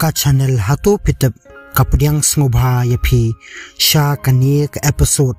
ka channel hatu pitap kapdiang snobha yapi sha kani ka episode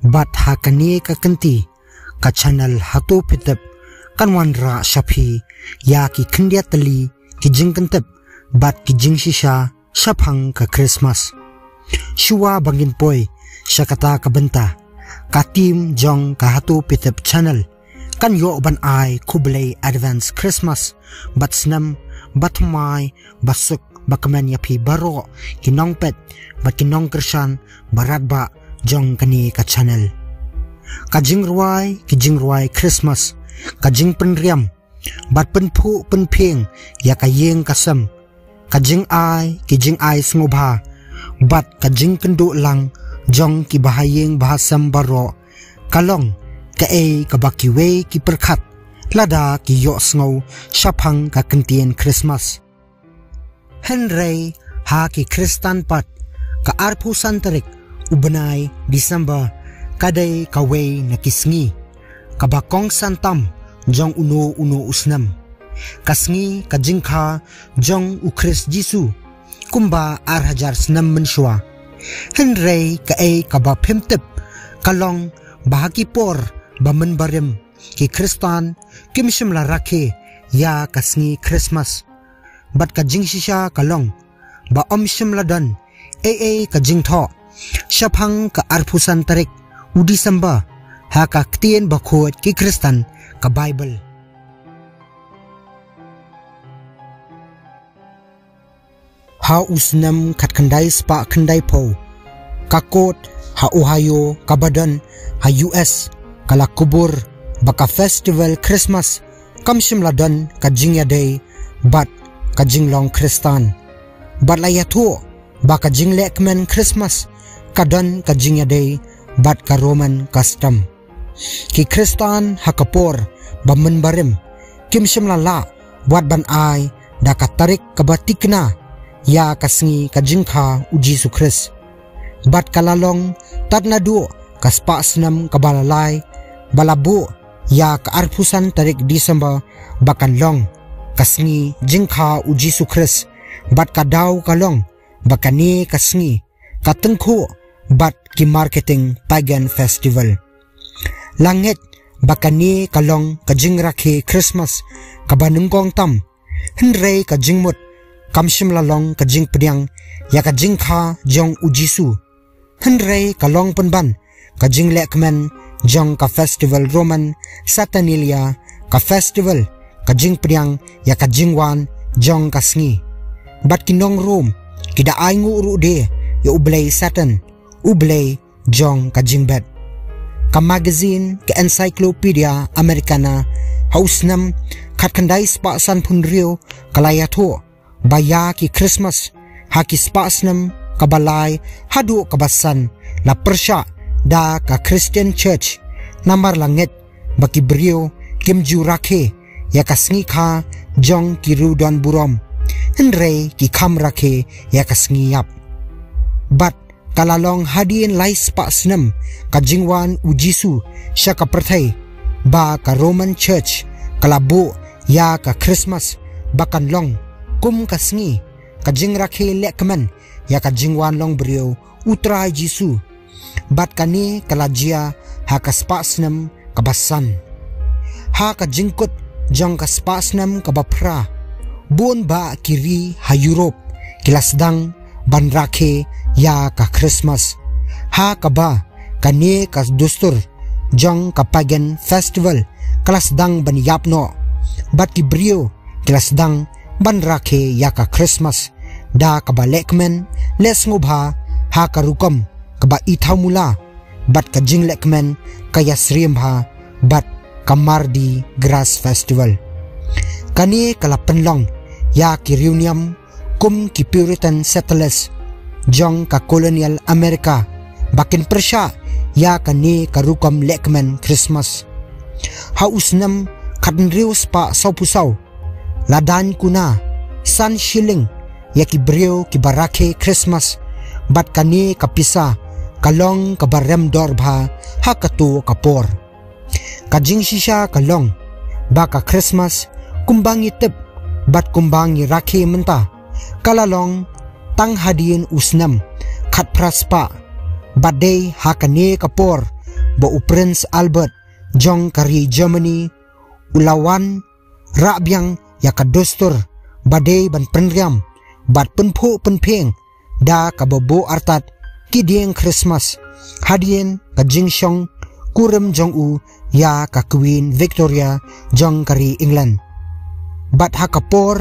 bat ha kani ka kanti ka channel hatu pitap kanwan ra shapi ya ki khindia tali ki jingkantap bat ki Jingshisha Shaphang ka Christmas shuwa bangin poi shakata ka banta ka team jong ka hatu pitap channel kan yo ban ai kublai advance Christmas bat snam batmai basuk bakaman yapi baro kinong pet bat kinong krishan barat ba jong kani ka channel kajing ruai Christmas kajing penriam bat penpu penping ya kayeng kasam kajing ai snobha bat kajing kendu lang jong ki bahayeng bahasam baro kalong ka kabakiwe ki perkhat lada ki yo sngo Shaphang ka kentien Christmas Henry ha ki Kristan pat ka arpu santarik ubenai December kadai kawe na kisngi kabakong santam jong uno usnam kasngi kajingkha jong ukris Jisu kumba 1000 snam menshwa Henry ka kaba phemtep kalong bahaki por bamen barim ki Kristan kimshim la rakhe ya kasngi Christmas bat ka Jingshisha kalong ba omshim la dan ka jingtho Shaphang ka arphusan tarik udisamba ha ka ktien ba khot ki Kristan ka Bible ha usnam khatkhandai spa khandai pho ka kot ha Ohio ka badan ha US kala kubur baka festival Christmas kamshim ladan kajingya day bat kajinglong Kristan bat layathu baka jinglekmen Christmas kadan kajingya day bat ka Roman custom ki Kristan hakapor bamen barim kimshim lala buat ban ai da katarik kabatikna ya kasngi kajingkha uji sukris bat kalalong tatnadu kaspa snam kabalalai balabu ya ka arpusan tarik December bakan long kasngi jingkha uji sukris bat kadaw kalong bakani kasngi katengkhu bat ki marketing Pagan festival langit bakani kalong kajing rakhe Christmas kabanungkong tam henrei kajingmut kamshim lalong kajing pediang ya kajingkha jong ujisu henrei kalong penban kajing lekmen jong ka festival Roman Saturnalia ka festival kajing priang ya kajing wan jong kasngi bat kinong room kida aingu ru de ya ublay Saturn ublay jong kajing bet ka magazine ka encyclopedia Americana hausnam khatkhandai spa san phunrio kalayatho baya ki Christmas haki spa snam kabalai hadu kabasan la persha da ka Christian Church namar langit baki brio kimju rakhe ya kasngi kha jong kiru don burom henrei ki kham rakhe ya kasngi yap bat kalalong hadien lai spa snam ka jingwan ujisu shaka prathai ba ka Roman Church kalabu ya ka Christmas bakan long kum kasngi ka jing rakhe lekman ya ka jingwan long brio utra Jisu bat kani kalajia ha ka spasnam kabasan ha ka jingkut jong ka spasnam kabapra bon ba kiri ha Europe kilasdang ban rakhe ya ka Christmas ha ka ba kani ka dustur jong ka Pagan festival kilasdang ban yapno bat ki brio kilasdang ban rakhe ya ka Christmas da ka ba lekmen lesngobha ha ka rukom kaba ithamula bat ka jinglekmen kaya srimbha bat ka Mardi gras festival kani kala penlong ya ki reunion kum ki Puritan settlers jong ka colonial America bakin persha ya kani ka rukom lekmen Christmas hausnam khatnrius pa saupusaw ladan kuna san shilling ya ki brio ki barakhe Christmas bat kani kapisa kalong kabarem dorbha hakatu kapor Jingshisha kalong baka Christmas kumbangi tip bat kumbangi rakhe menta kalalong tang hadin usnam khat praspa badai hakane kapor ba Prince Albert jong kari Germany ulawan rabyang yakadostor badai ban penriam bat penpo penpeng da kababo artat kideng Christmas hadien ka Jingshong kurem jong u ya ka Queen Victoria jong kari England bat hakapor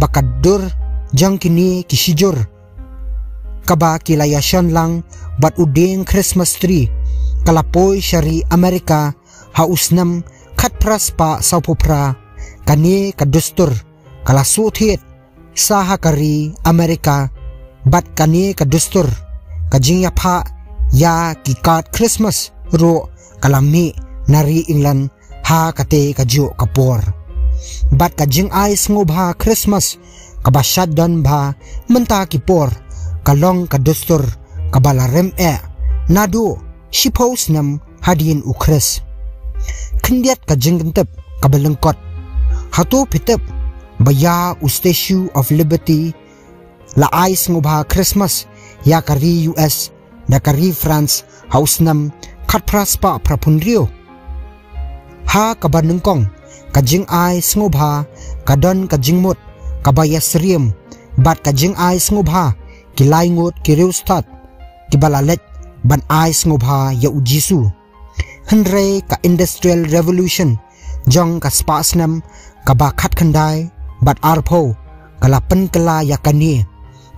bakadur jong kini kisijur kaba kilayasan lang bat udeng Christmas tree kalapoy syari Amerika hausnam khat praspa saupopra kani kadustur kalasuthet sahakari Amerika bat kani kadustur kajingyapha ya kikat Christmas ro kalami nari England ha kate kaju kapor bat kajing ais ngobha Christmas kabashat don bha menta kipor kalong kadustur kabalarem nado shipos nam hadin ukres kendiat kajing gentep kabalengkot hatu pitep baya Statue of Liberty la ais ngobha Christmas ya kari US da kari France hausnam khatpraspa prapunrio ha kabanengkong kajing ais ngobha kadon kajingmut kabaya sriem bat kajing ais ngobha kilaingot kiriustat kibalalet ban ais ngobha ya ujisu henre ka Industrial Revolution jong ka spasnam kaba khat khandai bat arpo kalapen kala yakani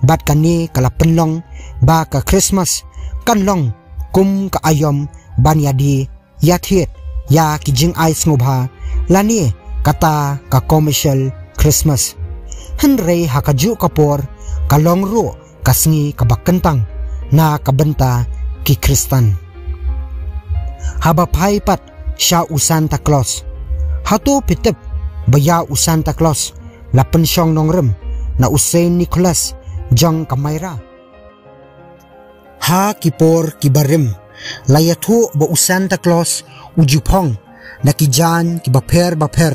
bat kani kalapen long ba ka Christmas kanlong kum ka ayom ban yadi yathiet ya kijing ais ngobha lani kata ka commercial Christmas henre hakaju kapor kalong ro kasngi kabakentang na kabenta ki Kristan haba phaipat sha u Santa Claus hatu pitep baya u Santa Claus la pensyong nongrem na Saint Nicholas jong ka Myra ha kipor kibarim layathu ba u Santa Claus ujupong na kijan kibaper baper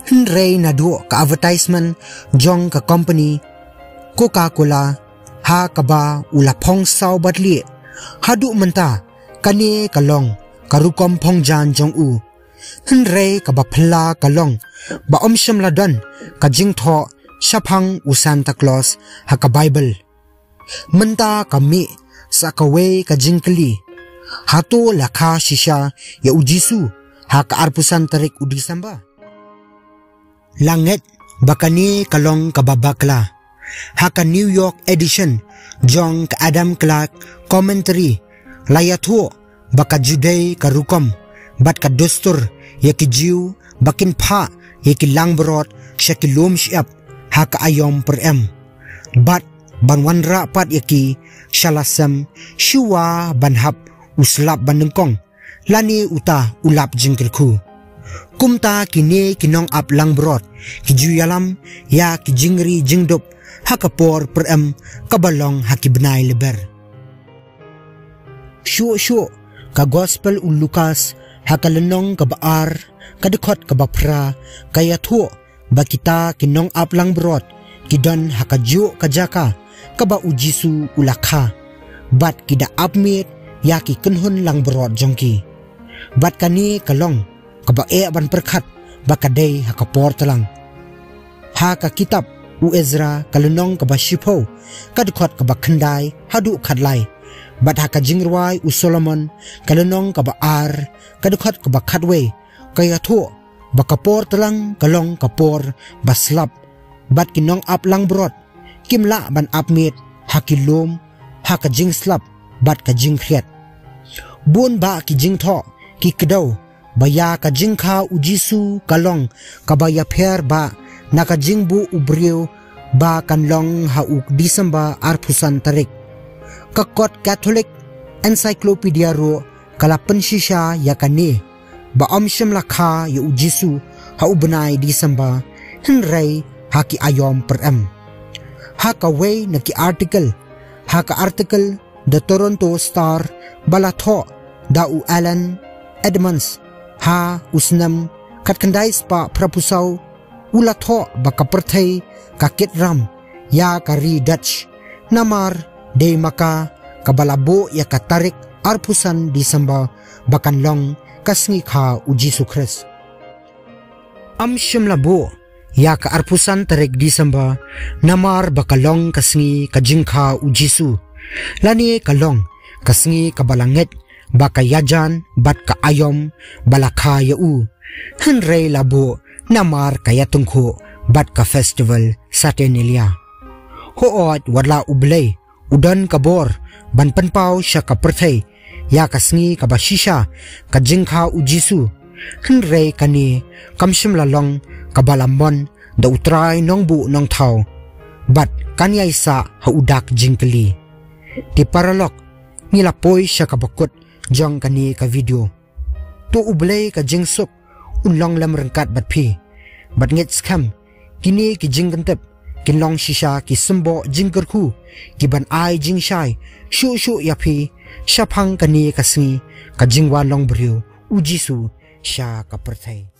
henre na do ka advertisement jong ka company Coca-Cola ha kaba ulapong saw batli hadu menta kani kalong karukom phongjan jong u henre kaba phla kalong ba omsham ladan kajing tho Shaphang u Santa Claus ha ka Bible menta kami sakawe kajing kli hato lakha shisha ya ujisu ha ka arpusan tarik udisamba langet bakani kalong kababakla haka New York edition jong ka Adam Clark commentary layathu baka juday karukom bat ka dostur yakijiu bakin pha yakilang brot syakilum syap haka ayom per bat banwanra pat yaki shalasam shuwa banhap uslap banengkong lani uta ulap jingkirku kumta kini kinong ap lang brot kijuyalam ya kijingri jingdop hakapor per kabalong hakibnay leber shu ka gospel u Lukas hakalenong kabaar kadekot kabapra kaya thu bakita kinong ap lang brot kidon hakaju kajaka kaba ujisu ulakha bat kida apmit yaki kenhun lang brot jongki bat kani kalong kaba ban perkhat bakadei hakapor talang haka kitab u Ezra kalunong kaba shipo kadkhot kaba khandai hadu khadlai bat haka jingrwai u Solomon kalunong kaba ar kadkhot kaba khadwe kaya tho bakapor talang kalong kapor baslap bat kinong ap lang brot kimla ban apmit hakilum haka jingslap bat ka jingkhriat bun ba ki jingtho ki kedaw baya ka jingkha ujisu kalong kabaya pher ba nakajingbu ubriu ba kanlong hauk Disamba arpusan tarik kakot Catholic Encyclopedia ro kalapen shisha yakani ba omshem lakha ya ujisu haubenai Disamba henrei haki ayom per haka way naki article The Toronto Star balatho da u Alan Edmonds ha usnam katkandai spa prapusaw ulatho bakaperthai kakit ram ya kari Dutch namar de maka kabalabo ya katarik arpusan disamba bakan long kasngi kha ujisu Kris. Shimla bo ya ka arpusan tarik disamba namar bakalong kasngi kajingkha ujisu lani kalong kasngi kabalanget baka yajan bat ka ayom balakha yau henrei labo namar kaya tungkho bat ka festival satenilia hoot wadla ublay udan kabor ban panpaw siya ka perthai ya kasngi kabashisha kajingkha ujisu henrei kani kamshim lalong kabalambon da utray nongbu nong thaw bat kanyay sa haudak jingkali ti paralok nilapoy siya kabakot jong kani ka video to ublay ka jingsuk unlong lam rangkat bat phi bat nget skam kini ki jinggantep kinlong shisha ki sembo jingkerku ki ban ai jingshai shu ya phi shaphang kani kasngi ka jingwan long briu ujisu sha ka perthai.